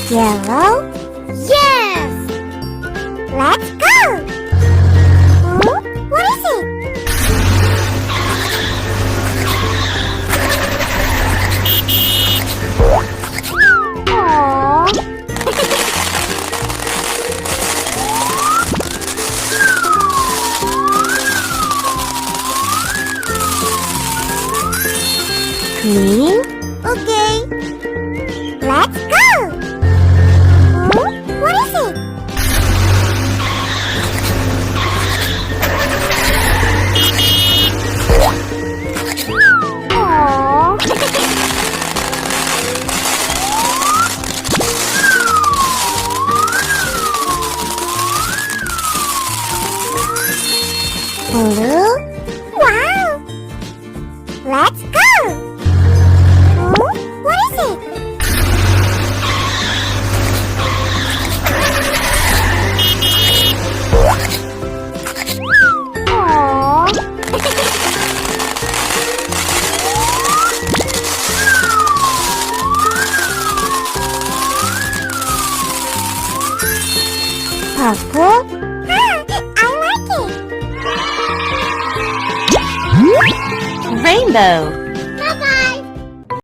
Yellow? Yes! Let's go! What is it? Aww. Green? Okay. Let's go! What is it? Aww. Blue? Wow! Let's go! What is it? Aww. Purple? I like it. Rainbow.